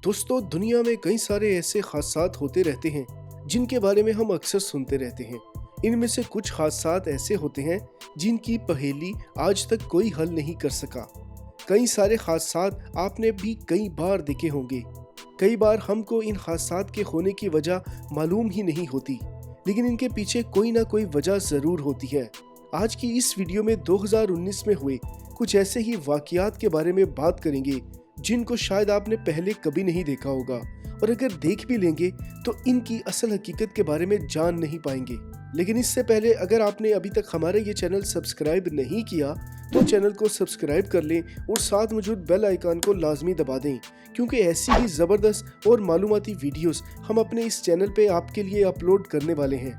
दोस्तों, दुनिया में कई सारे ऐसे हादसात होते रहते हैं जिनके बारे में हम अक्सर सुनते रहते हैं। इनमें से कुछ हादसात ऐसे होते हैं जिनकी पहेली आज तक कोई हल नहीं कर सका। कई सारे हादसात आपने भी कई बार देखे होंगे। कई बार हमको इन हादसात के होने की वजह मालूम ही नहीं होती, लेकिन इनके पीछे कोई ना कोई वजह ज़रूर होती है। आज की इस वीडियो में 2019 में हुए कुछ ऐसे ही वाक़यात के बारे में बात करेंगे जिनको शायद आपने पहले कभी नहीं देखा होगा, और अगर देख भी लेंगे तो इनकी असल हकीकत के बारे में जान नहीं पाएंगे। लेकिन इससे पहले अगर आपने अभी तक हमारा ये चैनल सब्सक्राइब नहीं किया तो चैनल को सब्सक्राइब कर लें और साथ मौजूद बेल आइकन को लाजमी दबा दें, क्योंकि ऐसी ही ज़बरदस्त और मालूमाती वीडियोस हम अपने इस चैनल पे आपके लिए अपलोड करने वाले हैं।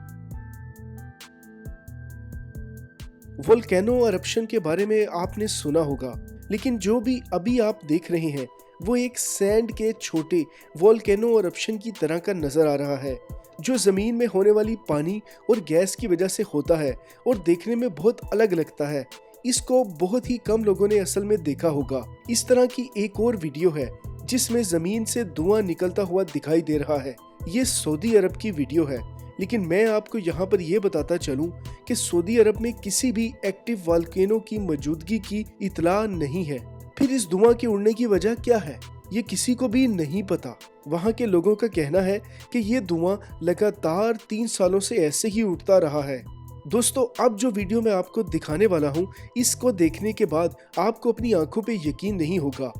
वोल्केनो एरप्शन के बारे में आपने सुना होगा, लेकिन जो भी अभी आप देख रहे हैं वो एक सैंड के छोटे वोल्केनो एरप्शन की तरह का नजर आ रहा है, जो जमीन में होने वाली पानी और गैस की वजह से होता है और देखने में बहुत अलग लगता है। इसको बहुत ही कम लोगों ने असल में देखा होगा। इस तरह की एक और वीडियो है जिसमें जमीन से धुआं निकलता हुआ दिखाई दे रहा है। ये सऊदी अरब की वीडियो है, लेकिन मैं आपको यहाँ पर यह बताता चलूं कि सऊदी अरब में किसी भी एक्टिव वोल्केनो की मौजूदगी की इतला नहीं है। फिर इस धुआं के उड़ने की वजह क्या है, ये किसी को भी नहीं पता। वहाँ के लोगों का कहना है कि ये धुआं लगातार 3 सालों से ऐसे ही उठता रहा है। दोस्तों, अब जो वीडियो मैं आपको दिखाने वाला हूँ, इसको देखने के बाद आपको अपनी आंखों पे यकीन नहीं होगा।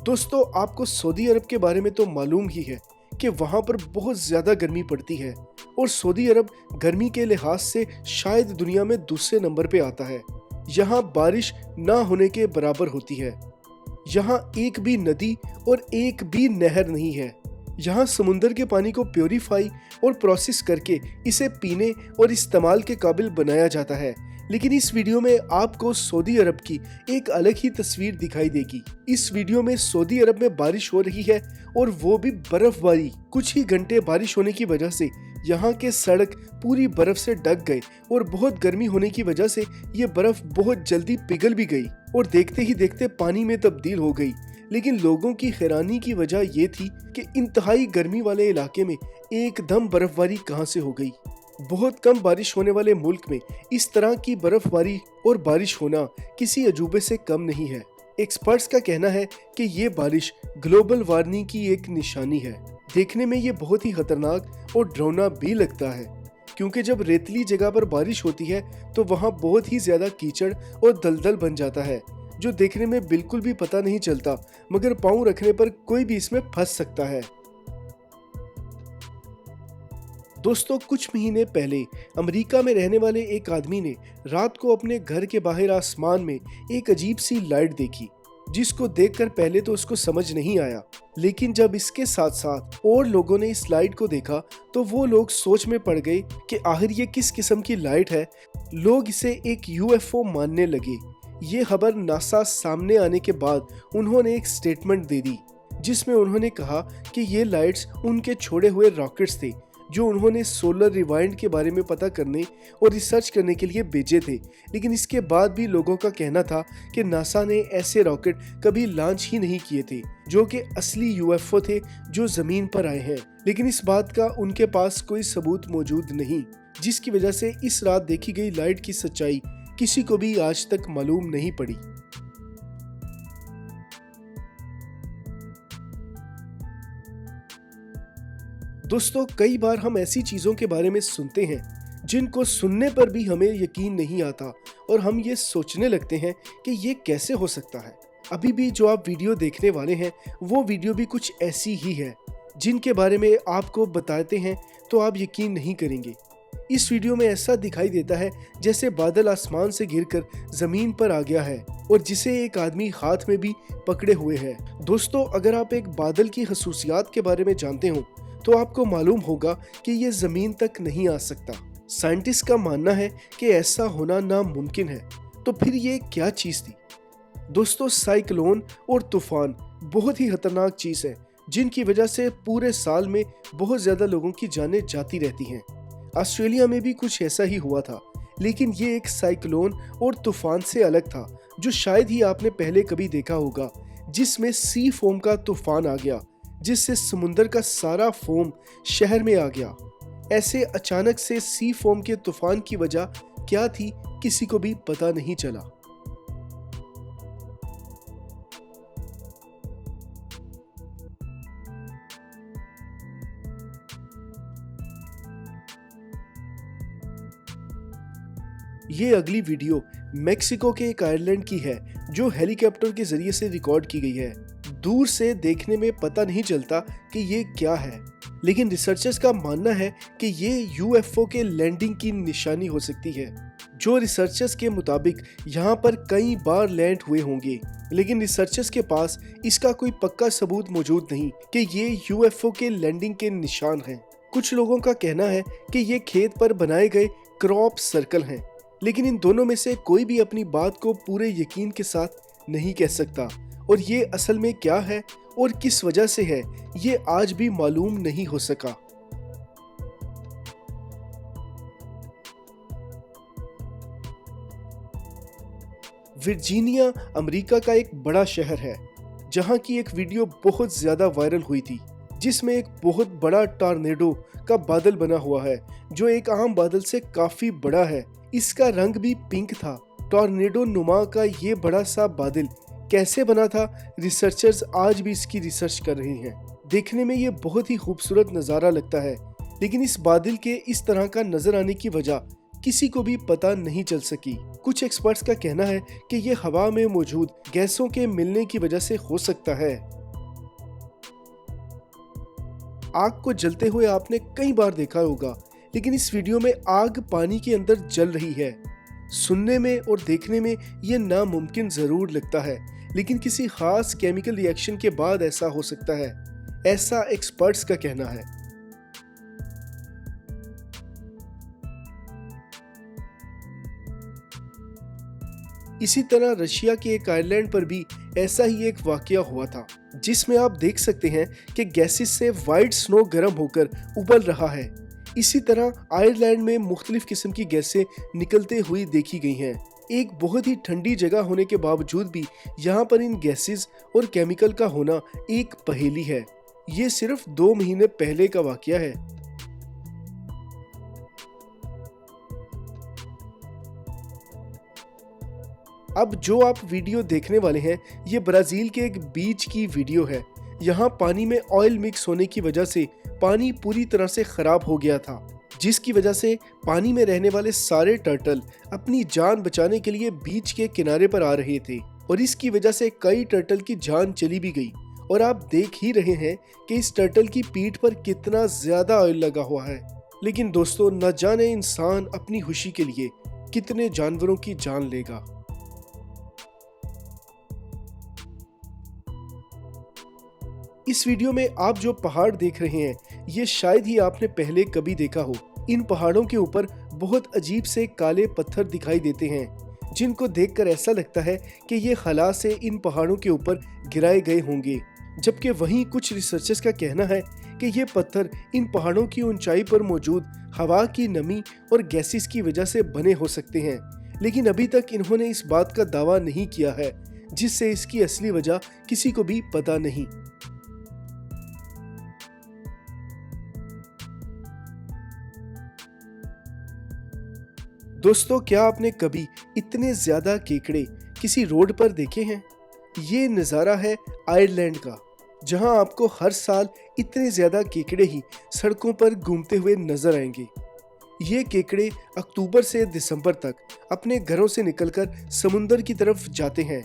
दोस्तों, आपको सऊदी अरब के बारे में तो मालूम ही है कि वहाँ पर बहुत ज़्यादा गर्मी पड़ती है, और सऊदी अरब गर्मी के लिहाज से शायद दुनिया में दूसरे नंबर पे आता है। यहाँ बारिश ना होने के बराबर होती है। यहाँ एक भी नदी और एक भी नहर नहीं है। यहाँ समुंदर के पानी को प्योरीफाई और प्रोसेस करके इसे पीने और इस्तेमाल के काबिल बनाया जाता है। लेकिन इस वीडियो में आपको सऊदी अरब की एक अलग ही तस्वीर दिखाई देगी। इस वीडियो में सऊदी अरब में बारिश हो रही है, और वो भी बर्फबारी। कुछ ही घंटे बारिश होने की वजह से यहाँ के सड़क पूरी बर्फ से ढक गए, और बहुत गर्मी होने की वजह से ये बर्फ बहुत जल्दी पिघल भी गई और देखते ही देखते पानी में तब्दील हो गई। लेकिन लोगों की हैरानी की वजह ये थी कि इंतहाई गर्मी वाले इलाके में एकदम बर्फबारी कहाँ से हो गई। बहुत कम बारिश होने वाले मुल्क में इस तरह की बर्फबारी और बारिश होना किसी अजूबे से कम नहीं है। एक्सपर्ट्स का कहना है कि ये बारिश ग्लोबल वार्मिंग की एक निशानी है। देखने में ये बहुत ही खतरनाक और डरावना भी लगता है, क्योंकि जब रेतली जगह पर बारिश होती है तो वहाँ बहुत ही ज्यादा कीचड़ और दलदल बन जाता है, जो देखने में बिल्कुल भी पता नहीं चलता, मगर पाँव रखने पर कोई भी इसमें फंस सकता है। दोस्तों, कुछ महीने पहले अमेरिका में रहने वाले एक आदमी ने रात को अपने घर के बाहर आसमान में एक अजीब सी लाइट देखी, जिसको देखकर पहले तो उसको समझ नहीं आया। लेकिन जब इसके साथ साथ और लोगों ने इस लाइट को देखा तो वो लोग सोच में पड़ गए कि आखिर ये किस किस्म की लाइट है। लोग इसे एक यूएफओ मानने लगे। ये खबर नासा सामने आने के बाद उन्होंने एक स्टेटमेंट दे दी, जिसमें उन्होंने कहा कि ये लाइट्स उनके छोड़े हुए रॉकेट्स थे, जो उन्होंने सोलर रिवाइंड के बारे में पता करने और रिसर्च करने के लिए भेजे थे। लेकिन इसके बाद भी लोगों का कहना था कि नासा ने ऐसे रॉकेट कभी लॉन्च ही नहीं किए थे, जो कि असली यूएफओ थे जो जमीन पर आए हैं। लेकिन इस बात का उनके पास कोई सबूत मौजूद नहीं, जिसकी वजह से इस रात देखी गई लाइट की सच्चाई किसी को भी आज तक मालूम नहीं पड़ी। दोस्तों, कई बार हम ऐसी चीज़ों के बारे में सुनते हैं जिनको सुनने पर भी हमें यकीन नहीं आता, और हम ये सोचने लगते हैं कि ये कैसे हो सकता है। अभी भी जो आप वीडियो देखने वाले हैं वो वीडियो भी कुछ ऐसी ही है, जिनके बारे में आपको बताते हैं तो आप यकीन नहीं करेंगे। इस वीडियो में ऐसा दिखाई देता है जैसे बादल आसमान से गिरकर ज़मीन पर आ गया है, और जिसे एक आदमी हाथ में भी पकड़े हुए है। दोस्तों, अगर आप एक बादल की खसूसियात के बारे में जानते हो तो आपको मालूम होगा कि ये जमीन तक नहीं आ सकता। साइंटिस्ट का मानना है कि ऐसा होना नामुमकिन है। तो फिर ये क्या चीज़ थी? दोस्तों, साइक्लोन और तूफान बहुत ही खतरनाक चीज़ है, जिनकी वजह से पूरे साल में बहुत ज़्यादा लोगों की जानें जाती रहती हैं। ऑस्ट्रेलिया में भी कुछ ऐसा ही हुआ था, लेकिन ये एक साइक्लोन और तूफान से अलग था, जो शायद ही आपने पहले कभी देखा होगा, जिसमें सी फोम का तूफान आ गया, जिससे समुंदर का सारा फोम शहर में आ गया। ऐसे अचानक से सी फोम के तूफान की वजह क्या थी, किसी को भी पता नहीं चला। ये अगली वीडियो मेक्सिको के एक आइलैंड की है जो हेलीकॉप्टर के जरिए से रिकॉर्ड की गई है। दूर से देखने में पता नहीं चलता कि ये क्या है, लेकिन रिसर्चर्स का मानना है कि ये यूएफओ के लैंडिंग की निशानी हो सकती है। जो रिसर्चर्स के मुताबिक यहाँ पर कई बार लैंड हुए होंगे, लेकिन रिसर्चर्स के पास इसका कोई पक्का सबूत मौजूद नहीं कि ये यूएफओ के लैंडिंग के निशान हैं। कुछ लोगों का कहना है कि ये खेत पर बनाए गए क्रॉप सर्कल हैं, लेकिन इन दोनों में से कोई भी अपनी बात को पूरे यकीन के साथ नहीं कह सकता, और ये असल में क्या है और किस वजह से है, ये आज भी मालूम नहीं हो सका। वर्जीनिया अमेरिका का एक बड़ा शहर है, जहां की एक वीडियो बहुत ज्यादा वायरल हुई थी, जिसमें एक बहुत बड़ा टॉर्नेडो का बादल बना हुआ है, जो एक आम बादल से काफी बड़ा है। इसका रंग भी पिंक था। टॉर्नेडो नुमा का ये बड़ा सा बादल कैसे बना था, रिसर्चर्स आज भी इसकी रिसर्च कर रहे हैं। देखने में ये बहुत ही खूबसूरत नज़ारा लगता है, लेकिन इस बादल के इस तरह का नजर आने की वजह किसी को भी पता नहीं चल सकी। कुछ एक्सपर्ट्स का कहना है कि ये हवा में मौजूद गैसों के मिलने की वजह से हो सकता है। आग को जलते हुए आपने कई बार देखा होगा, लेकिन इस वीडियो में आग पानी के अंदर जल रही है। सुनने में और देखने में यह नामुमकिन जरूर लगता है, लेकिन किसी खास केमिकल रिएक्शन के बाद ऐसा हो सकता है, ऐसा एक्सपर्ट्स का कहना है। इसी तरह रशिया के एक आइलैंड पर भी ऐसा ही एक वाकया हुआ था, जिसमें आप देख सकते हैं कि गैसेस से वाइट स्नो गर्म होकर उबल रहा है। इसी तरह आयरलैंड में मुख्तलिफ किस्म की गैसें निकलते हुई देखी गई हैं। एक बहुत ही ठंडी जगह होने के बावजूद भी यहाँ पर इन गैसेस और केमिकल का होना एक पहेली है। ये सिर्फ 2 महीने पहले का वाकया है। अब जो आप वीडियो देखने वाले हैं, ये ब्राजील के एक बीच की वीडियो है। यहाँ पानी में ऑयल मिक्स होने की वजह से पानी पूरी तरह से खराब हो गया था, जिसकी वजह से पानी में रहने वाले सारे टर्टल अपनी जान बचाने के लिए बीच के किनारे पर आ रहे थे, और इसकी वजह से कई टर्टल की जान चली भी गई। और आप देख ही रहे हैं कि इस टर्टल की पीठ पर कितना ज्यादा ऑयल लगा हुआ है। लेकिन दोस्तों, न जाने इंसान अपनी खुशी के लिए कितने जानवरों की जान लेगा। इस वीडियो में आप जो पहाड़ देख रहे हैं, ये शायद ही आपने पहले कभी देखा हो। इन पहाड़ों के ऊपर बहुत अजीब से काले पत्थर दिखाई देते हैं, जिनको देखकर ऐसा लगता है कि ये खला से इन पहाड़ों के ऊपर गिराए गए होंगे। जबकि वहीं कुछ रिसर्चर्स का कहना है कि ये पत्थर इन पहाड़ों की ऊंचाई पर मौजूद हवा की नमी और गैसेस की वजह से बने हो सकते हैं, लेकिन अभी तक इन्होंने इस बात का दावा नहीं किया है, जिससे इसकी असली वजह किसी को भी पता नहीं। दोस्तों, क्या आपने कभी इतने ज्यादा केकड़े किसी रोड पर देखे हैं? ये नज़ारा है आयरलैंड का, जहां आपको हर साल इतने ज्यादा केकड़े ही सड़कों पर घूमते हुए नजर आएंगे। ये केकड़े अक्टूबर से दिसंबर तक अपने घरों से निकलकर समुंदर की तरफ जाते हैं,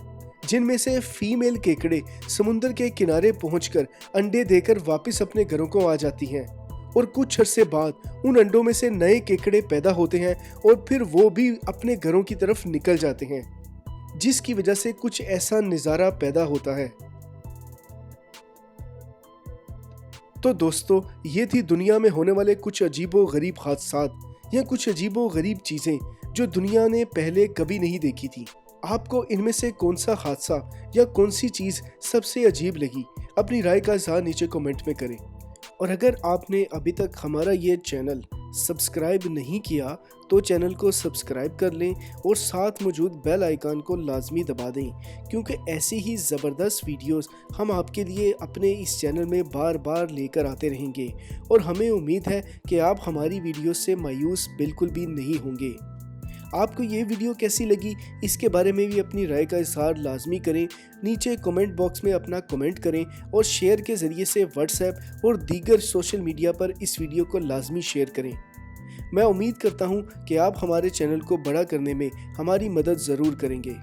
जिनमें से फीमेल केकड़े समुंदर के किनारे पहुंचकर अंडे देकर वापस अपने घरों को आ जाती हैं, और कुछ अरसे बाद उन अंडों में से नए केकड़े पैदा होते हैं और फिर वो भी अपने घरों की तरफ निकल जाते हैं, जिसकी वजह से कुछ ऐसा नज़ारा पैदा होता है। तो दोस्तों, ये थी दुनिया में होने वाले कुछ अजीबो गरीब हादसात या कुछ अजीबो गरीब चीज़ें जो दुनिया ने पहले कभी नहीं देखी थी। आपको इनमें से कौन सा हादसा या कौन सी चीज़ सबसे अजीब लगी? अपनी राय का इज़हार नीचे कमेंट में करें। और अगर आपने अभी तक हमारा ये चैनल सब्सक्राइब नहीं किया तो चैनल को सब्सक्राइब कर लें और साथ मौजूद बेल आइकन को लाजमी दबा दें, क्योंकि ऐसी ही ज़बरदस्त वीडियोस हम आपके लिए अपने इस चैनल में बार बार लेकर आते रहेंगे और हमें उम्मीद है कि आप हमारी वीडियोस से मायूस बिल्कुल भी नहीं होंगे। आपको ये वीडियो कैसी लगी, इसके बारे में भी अपनी राय का इजहार लाजमी करें। नीचे कमेंट बॉक्स में अपना कमेंट करें और शेयर के ज़रिए से व्हाट्सएप और दीगर सोशल मीडिया पर इस वीडियो को लाजमी शेयर करें। मैं उम्मीद करता हूँ कि आप हमारे चैनल को बड़ा करने में हमारी मदद ज़रूर करेंगे।